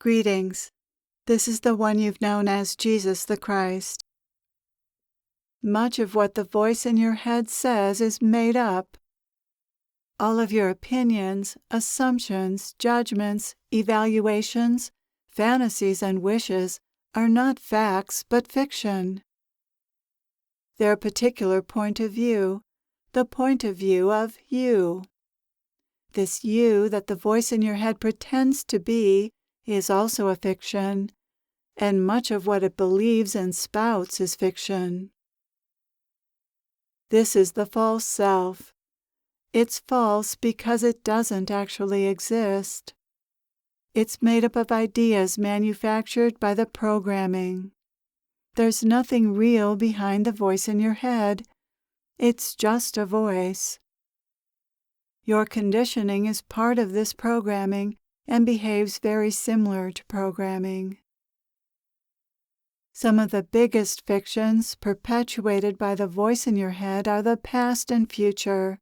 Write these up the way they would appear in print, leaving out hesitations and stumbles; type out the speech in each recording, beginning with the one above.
Greetings. This is the one you've known as Jesus the Christ. Much of what the voice in your head says is made up. All of your opinions, assumptions, judgments, evaluations, fantasies, and wishes are not facts but fiction. Their particular point of view, the point of view of you. This you that the voice in your head pretends to be is also a fiction, and much of what it believes and spouts is fiction. This is the false self. It's false because it doesn't actually exist. It's made up of ideas manufactured by the programming. There's nothing real behind the voice in your head. It's just a voice. Your conditioning is part of this programming and behaves very similar to programming. Some of the biggest fictions perpetuated by the voice in your head are the past and future,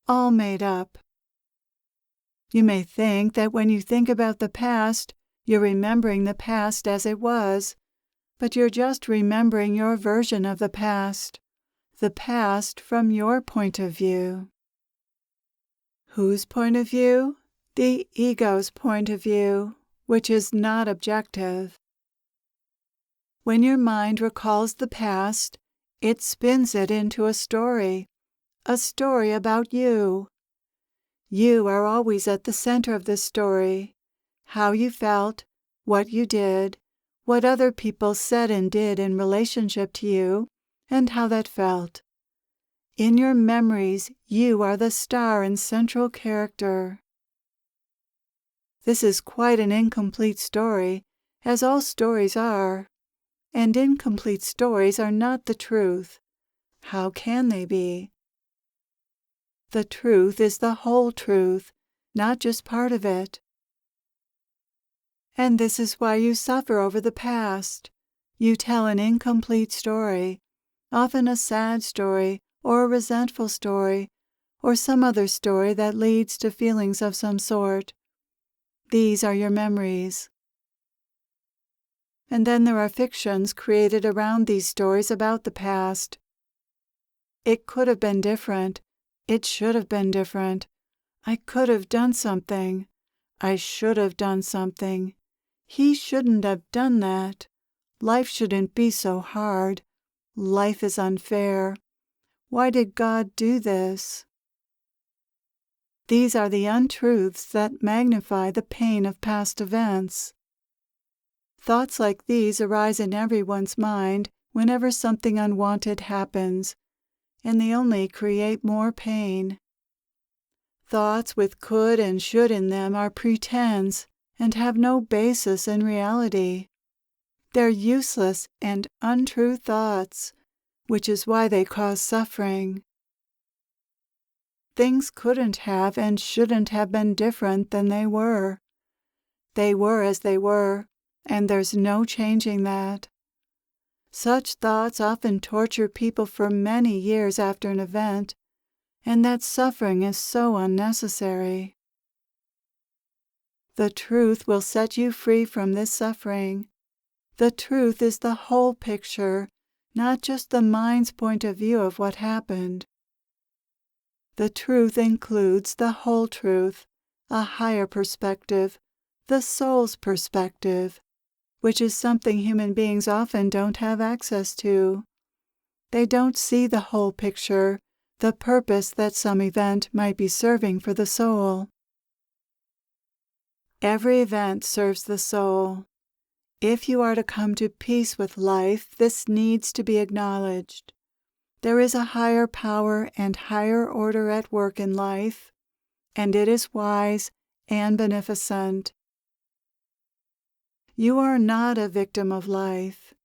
all made up. You may think that when you think about the past, you're remembering the past as it was, but you're just remembering your version of the past from your point of view. Whose point of view? The ego's point of view, which is not objective. When your mind recalls the past, it spins it into a story about you. You are always at the center of this story, how you felt, what you did, what other people said and did in relationship to you, and how that felt. In your memories, you are the star and central character. This is quite an incomplete story, as all stories are, and incomplete stories are not the truth. How can they be? The truth is the whole truth, not just part of it. And this is why you suffer over the past. You tell an incomplete story, often a sad story, or a resentful story, or some other story that leads to feelings of some sort. These are your memories. And then there are fictions created around these stories about the past. It could have been different. It should have been different. I could have done something. I should have done something. He shouldn't have done that. Life shouldn't be so hard. Life is unfair. Why did God do this? These are the untruths that magnify the pain of past events. Thoughts like these arise in everyone's mind whenever something unwanted happens, and they only create more pain. Thoughts with could and should in them are pretense and have no basis in reality. They're useless and untrue thoughts, which is why they cause suffering. Things couldn't have and shouldn't have been different than they were. They were as they were, and there's no changing that. Such thoughts often torture people for many years after an event, and that suffering is so unnecessary. The truth will set you free from this suffering. The truth is the whole picture, not just the mind's point of view of what happened. The truth includes the whole truth, a higher perspective, the soul's perspective, which is something human beings often don't have access to. They don't see the whole picture, the purpose that some event might be serving for the soul. Every event serves the soul. If you are to come to peace with life, this needs to be acknowledged. There is a higher power and higher order at work in life, and it is wise and beneficent. You are not a victim of life.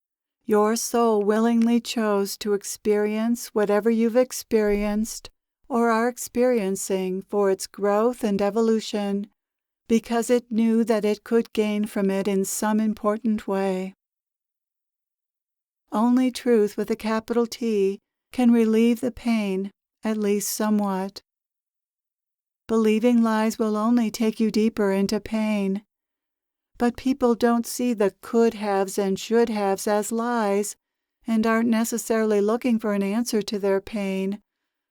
Your soul willingly chose to experience whatever you've experienced or are experiencing for its growth and evolution, because it knew that it could gain from it in some important way. Only truth with a capital T can relieve the pain, at least somewhat. Believing lies will only take you deeper into pain, But people don't see the could-haves and should-haves as lies and aren't necessarily looking for an answer to their pain,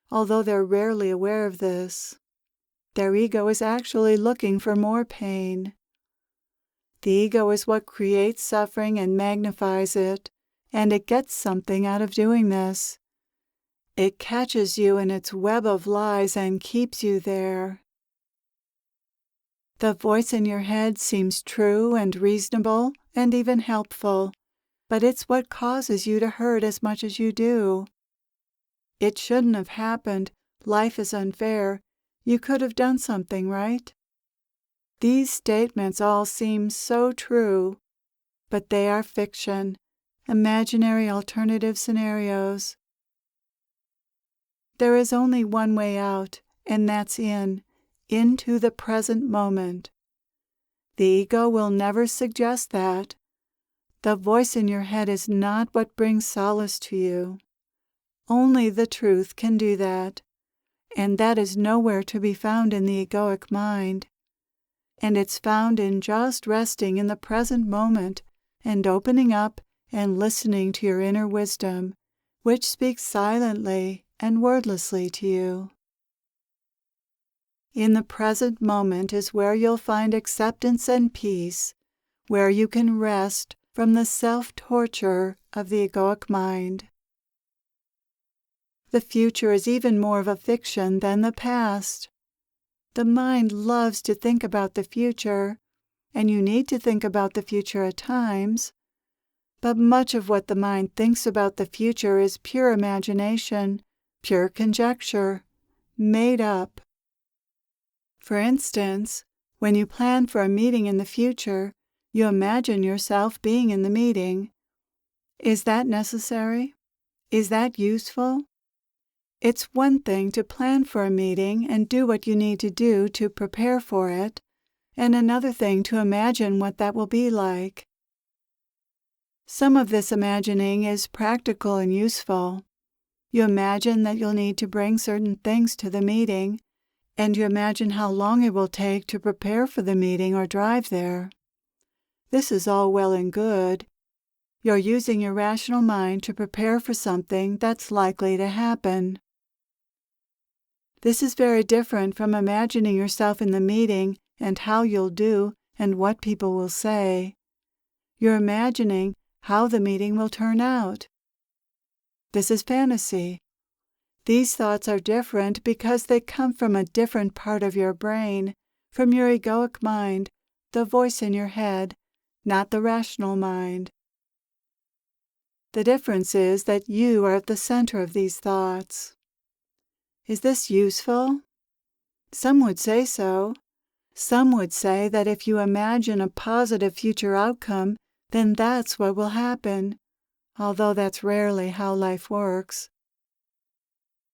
although they're rarely aware of this. Their ego is actually looking for more pain. The ego is what creates suffering and magnifies it, and it gets something out of doing this. It catches you in its web of lies and keeps you there. The voice in your head seems true and reasonable and even helpful, but it's what causes you to hurt as much as you do. It shouldn't have happened. Life is unfair. You could have done something, right? These statements all seem so true, but they are fiction, imaginary alternative scenarios. There is only one way out, and that's into the present moment. The ego will never suggest that. The voice in your head is not what brings solace to you. Only the truth can do that, and that is nowhere to be found in the egoic mind. And it's found in just resting in the present moment and opening up and listening to your inner wisdom, which speaks silently and wordlessly to you. In the present moment is where you'll find acceptance and peace, where you can rest from the self-torture of the egoic mind. The future is even more of a fiction than the past. The mind loves to think about the future, and you need to think about the future at times, but much of what the mind thinks about the future is pure imagination, pure conjecture, made up. For instance, when you plan for a meeting in the future, you imagine yourself being in the meeting. Is that necessary? Is that useful? It's one thing to plan for a meeting and do what you need to do to prepare for it, and another thing to imagine what that will be like. Some of this imagining is practical and useful. You imagine that you'll need to bring certain things to the meeting, and you imagine how long it will take to prepare for the meeting or drive there. This is all well and good. You're using your rational mind to prepare for something that's likely to happen. This is very different from imagining yourself in the meeting and how you'll do and what people will say. You're imagining how the meeting will turn out. This is fantasy. These thoughts are different because they come from a different part of your brain, from your egoic mind, the voice in your head, not the rational mind. The difference is that you are at the center of these thoughts. Is this useful? Some would say so. Some would say that if you imagine a positive future outcome, then that's what will happen, although that's rarely how life works.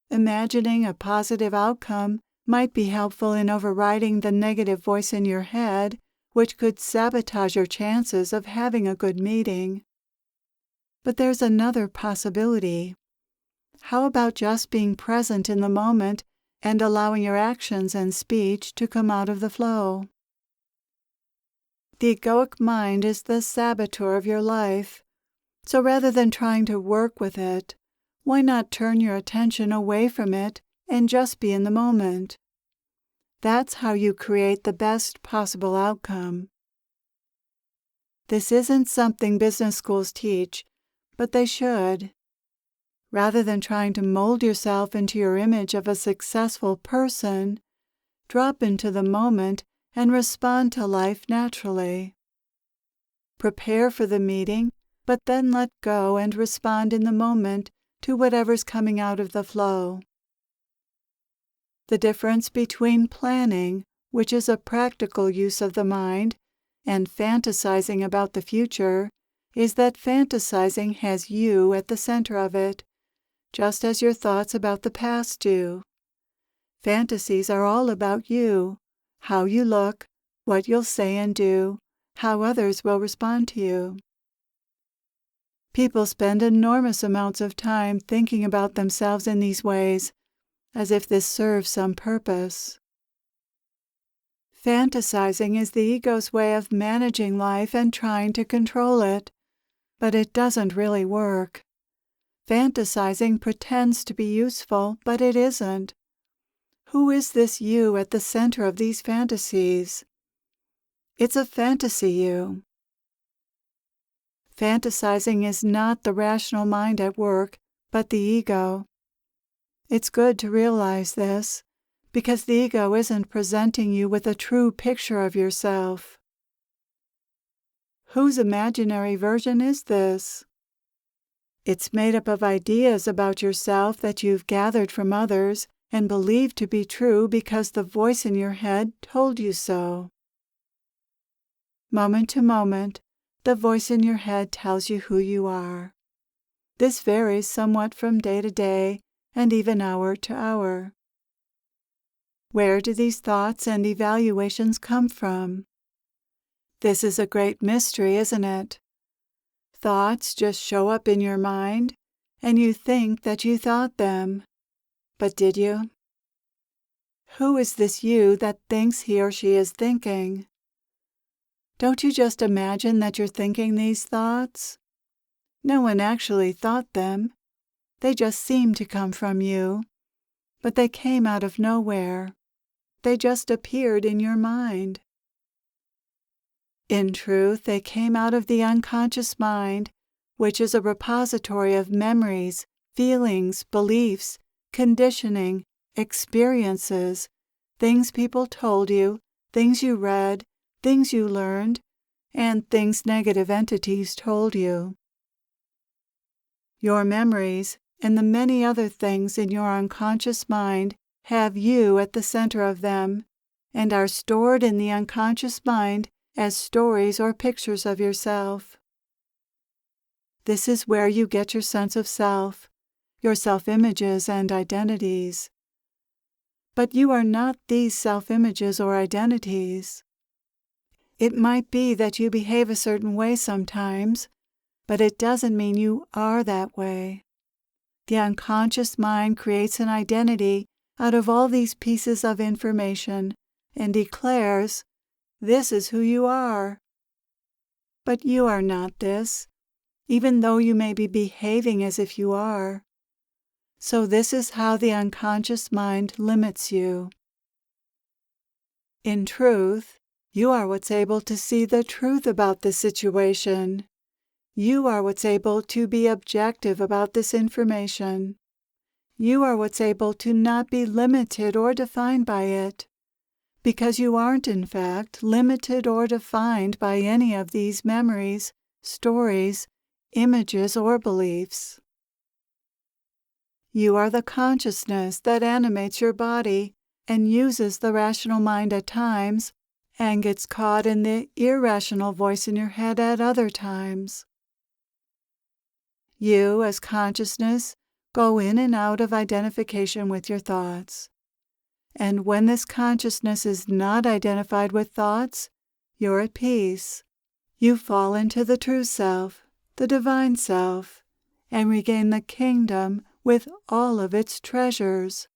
Imagining a positive outcome might be helpful in overriding the negative voice in your head, which could sabotage your chances of having a good meeting. But there's another possibility. How about just being present in the moment and allowing your actions and speech to come out of the flow? The egoic mind is the saboteur of your life, so rather than trying to work with it, why not turn your attention away from it and just be in the moment? That's how you create the best possible outcome. This isn't something business schools teach, but they should. Rather than trying to mold yourself into your image of a successful person, drop into the moment and respond to life naturally. Prepare for the meeting, but then let go and respond in the moment to whatever's coming out of the flow. The difference between planning, which is a practical use of the mind, and fantasizing about the future is that fantasizing has you at the center of it, just as your thoughts about the past do. Fantasies are all about you, how you look, what you'll say and do, how others will respond to you. People spend enormous amounts of time thinking about themselves in these ways, as if this serves some purpose. Fantasizing is the ego's way of managing life and trying to control it, but it doesn't really work. Fantasizing pretends to be useful, but it isn't. Who is this you at the center of these fantasies? It's a fantasy you. Fantasizing is not the rational mind at work, but the ego. It's good to realize this, because the ego isn't presenting you with a true picture of yourself. Whose imaginary version is this? It's made up of ideas about yourself that you've gathered from others and believed to be true because the voice in your head told you so. Moment to moment, the voice in your head tells you who you are. This varies somewhat from day to day and even hour to hour. Where do these thoughts and evaluations come from? This is a great mystery, isn't it? Thoughts just show up in your mind, and you think that you thought them. But did you? Who is this you that thinks he or she is thinking? Don't you just imagine that you're thinking these thoughts? No one actually thought them. They just seemed to come from you, but they came out of nowhere. They just appeared in your mind. In truth, they came out of the unconscious mind, which is a repository of memories, feelings, beliefs, conditioning, experiences, things people told you, things you read, things you learned, and things negative entities told you. Your memories and the many other things in your unconscious mind have you at the center of them and are stored in the unconscious mind as stories or pictures of yourself. This is where you get your sense of self, your self-images and identities. But you are not these self-images or identities. It might be that you behave a certain way sometimes, but it doesn't mean you are that way. The unconscious mind creates an identity out of all these pieces of information and declares, "This is who you are." But you are not this, even though you may be behaving as if you are. So this is how the unconscious mind limits you. In truth, you are what's able to see the truth about this situation. You are what's able to be objective about this information. You are what's able to not be limited or defined by it, because you aren't, in fact, limited or defined by any of these memories, stories, images, or beliefs. You are the consciousness that animates your body and uses the rational mind at times and gets caught in the irrational voice in your head at other times. You, as consciousness, go in and out of identification with your thoughts. And when this consciousness is not identified with thoughts, you're at peace. You fall into the true self, the divine self, and regain the kingdom with all of its treasures: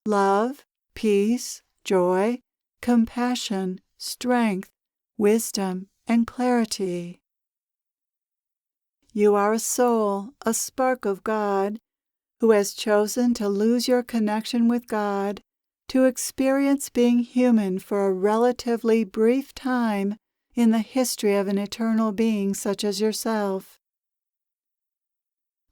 love, peace, joy, compassion, strength, wisdom, and clarity. You are a soul, a spark of God, who has chosen to lose your connection with God, to experience being human for a relatively brief time in the history of an eternal being such as yourself.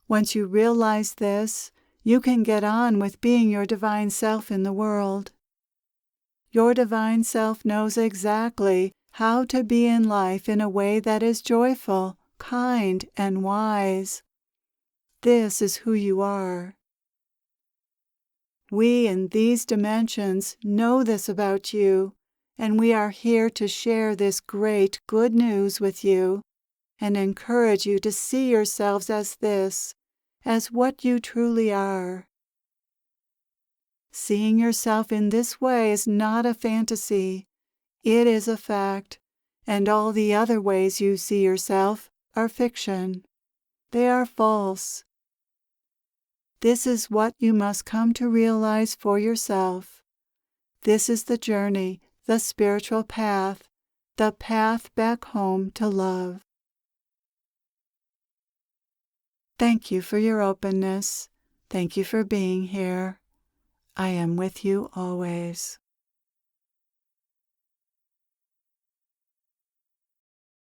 Once you realize this, you can get on with being your divine self in the world. Your divine self knows exactly how to be in life in a way that is joyful, kind, and wise. This is who you are. We in these dimensions know this about you, and we are here to share this great good news with you and encourage you to see yourselves as this, as what you truly are. Seeing yourself in this way is not a fantasy. It is a fact, and all the other ways you see yourself are fiction. They are false. This is what you must come to realize for yourself. This is the journey, the spiritual path, the path back home to love. Thank you for your openness. Thank you for being here. I am with you always.